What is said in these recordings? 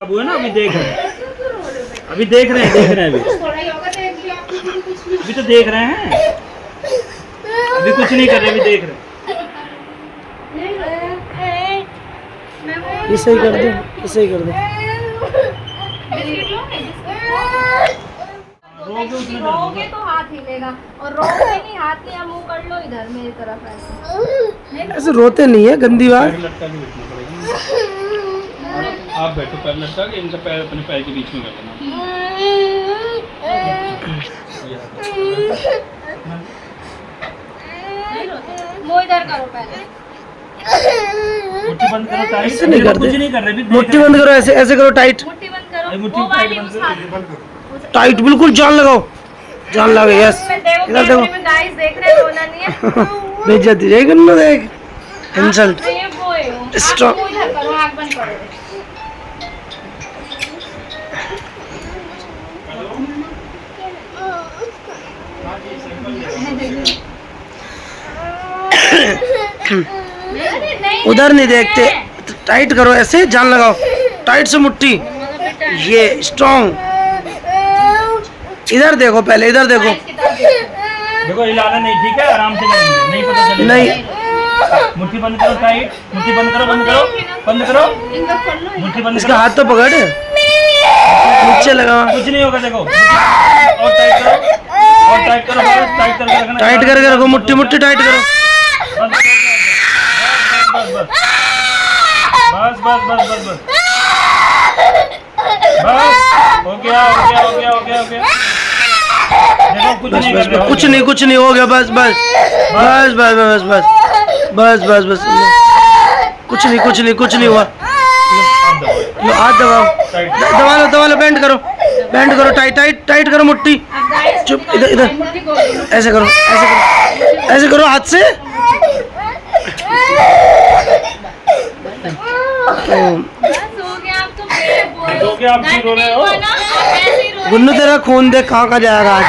अब है ना, अभी देख रहे हैं, अभी देख रहे हैं अभी तो देख रहे हैं, अभी कुछ नहीं कर रहे, अभी देख रहे हैं। इसे ही कर दो, इसे ही कर दो। रोगे तो हाथ हिलेगा, और रोगे नहीं, हाथ नहीं, मुंह कर लो इधर मेरी तरफ ऐसे। ऐसे रोते नहीं है, गंदी बात। आप बैठो, पैर लटका के इनका पैर अपने पैर के बीच में कर देना। मुंह इधर करो पहले, मुट्ठी बंद करो, टाइट। ऐसे नहीं करते, कुछ नहीं कर रहे, मुट्ठी बंद करो, ऐसे ऐसे करो, टाइट मुट्ठी बंद करो, मुट्ठी वो वाली बंद उस करो, हाथ बंद करो। टाइट, बिल्कुल जान लगाओ, जान लगे। यस, इधर देखो, गाइस देख रहे हो, रोना नहीं है। बेइज्जती जाएगी गन्नू, देख इंसल्ट। ये वो है वो। Stop. आप मुंह इधर करो, आँख बंद करो। उधर नहीं देखते, टाइट करो, ऐसे जान लगाओ, टाइट से मुट्ठी, ये स्ट्रॉन्ग। इधर देखो, पहले इधर देखो। देखो हिलाना नहीं, ठीक है, आराम से करेंगे, नहीं पता चलेगा। नहीं, मुट्ठी बंद करो, टाइट, मुट्ठी बंद करो, बंद करो, बंद करो, मुट्ठी बंद इसका करो। हाथ तो पकड़, नीचे लगा। कुछ नहीं होगा, देखो और टाइट करो, और टाइट करो, बस टाइट करके रखना, टाइट करके रखो, मुट्ठी मुट्ठी टाइट करो। बस बस बस बस बस बस बस, हो गया हो गया हो गया हो गया हो गया। देखो कुछ नहीं कर रहे, कुछ नहीं, कुछ नहीं, हो गया, बस बस बस बस बस बस बस बस बस, कुछ नहीं, कुछ नहीं, कुछ नहीं हुआ। लो हाथ दबाओ, दबा लो, दबा लो, बैंड करो, बैंड करो, टाइट टाइट टाइट करो मुट्ठी। चुप, इधर इधर, ऐसे करो, ऐसे करो, ऐसे करो हाथ से। हो गया, आप क्यों रो रहे हो? गुन्नू तेरा खून देख कहाँ का जाएगा आज।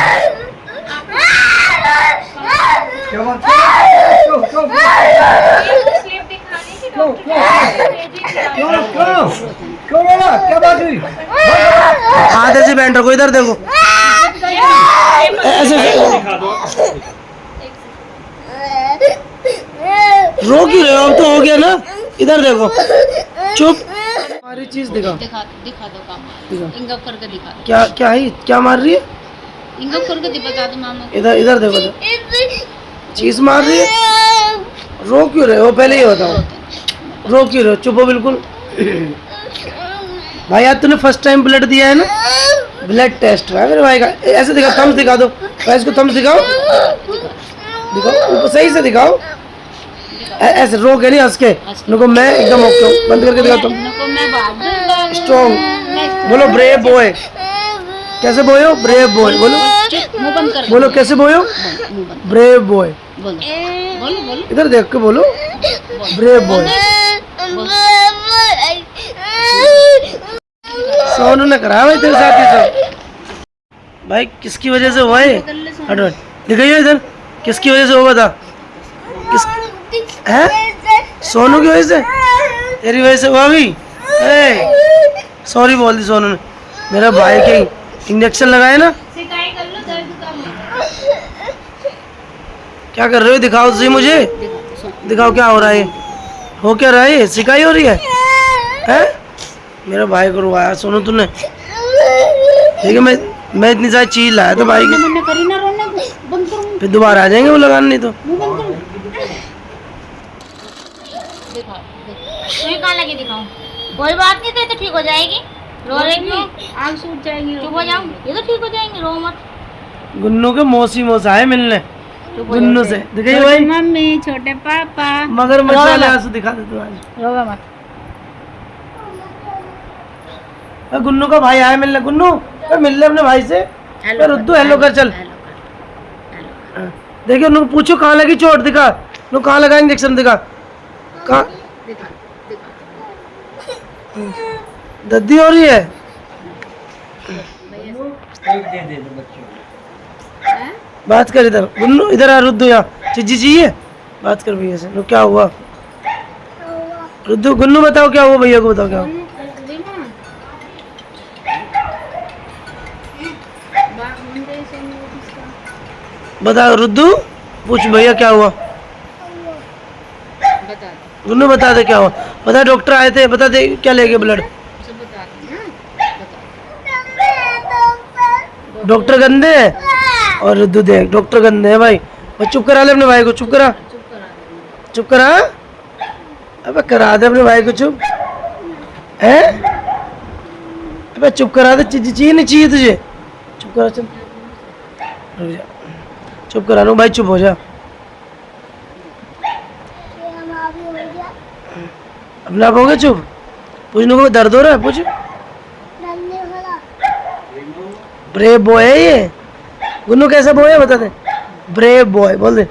हाथ ऐसे बैंड रखो, इधर देखो, ऐसे दिखा दो। रो क्यों रहे हो, अब तो हो गया ना। इधर देखो, चुप, हमारी चीज दिखाओ, दिखा दो काम, दिखाओ। इंगप करके दिखा दो, क्या क्या है, क्या मार रही है? इंगप करके दिखा दो मामा। इधर इधर देखो, चीज मार रही है। रो क्यों रहे हो, पहले ये बताओ, रो क्यों रहे हो? चुप हो बिल्कुल। भाई आज तूने फर्स्ट टाइम ब्लड दिया है ना, ब्लड टेस्ट है मेरे भाई का। ऐसे दिखा, थम्स दिखा दो भाई, इसको थम्स दिखाओ, दिखाओ ऊपर सही से दिखाओ, ऐसे रो के नहीं, हंस के। नुको मैं एकदम ओके हूँ, बंद करके दिखाओ तुम। स्ट्रॉन्ग बोलो, ब्रेव बॉय। कैसे बोए हो? ब्रेव बॉय बोलो, मुंह बंद कर, बोलो कैसे बोए हो? Brave boy. बोलो बोलो बोलो, इधर देख के बोलो, ब्रेव बॉय। सोनू ने कराया भाई तेरे साथ ये सब। भाई किसकी वजह से हुआ है? दिखाइए इधर, किसकी वजह से हुआ था? किस है? सोनू की वजह से, तेरी वजह से हुआ भी? सॉरी बोल दी सोनू ने। मेरा भाई के इंजेक्शन लगाए ना। सिकाई कर लो, दर्द कम क्या कर रहे हो? दिखाओ जी मुझे, दिखाओ क्या हो रहा है, हो क्या रहा है? सिकाई हो रही है? मेरा भाई को रुआया सोनू तूने। ठीक है, मैं इतनी सारी चीज लाया था भाई की, करी ना, रोना बंद करो, फिर दोबारा आ जाएंगे वो लगाने, नहीं तो। दिखाओ, तुम्हें कहाँ लगी दिखाओ, कोई बात नहीं, तो ठीक हो जाएगी, रो रही क्यों? आग सूख जाएगी, चुप हो जाओ, ये तो ठीक हो जाएंगे, रो मत। गुन्नू के मौसी मौसा है मिलने गुन्नू से, दिखाइए भाई। मम्मी, छोटे पापा, मगर मसाले आंसू दिखा दे तू आज। रोगा मत। गुन्नू का भाई आया मिलने, गुन्नू मिल ले अपने भाई से। रुद्दू हेलो कर, चल देखिए उनको पूछो कहाँ लगी चोट, दिखा नु कहाँ लगा इंजेक्शन, दिखा कहाँ दर्दी हो रही है। बात कर इधर, गुन्नू इधर आ, रुद्दू यहाँ चीजी चाहिए, बात कर भैया से। क्या हुआ रुद्दू? गुन्नू बताओ क्या हुआ, भैया को बताओ क्या हुआ। बता रुद्दू, पूछ भैया क्या हुआ, रुन्नू बता दे क्या हुआ, बता डॉक्टर आए थे, बता दे क्या ले गए ब्लड, डॉक्टर गंदे हैं और रुद्दू देख डॉक्टर गंदे हैं भाई। भाई चुप करा ले अपने भाई को, चुप करा, चुप करा, अबे करा दे अपने भाई को चुप, है अबे चुप करा दे, चाहिए नहीं चाहिए तुझे, चुप करा, चल रुक जा, चुप करा लो भाई, चुप हो जा, अपने आप हो गया चुप, पूछने को दर्द हो रहा है, पूछ, ब्रेव बॉय है ये, गुन्नू कैसा बॉय है बता दे, ब्रेव बॉय बोल दे।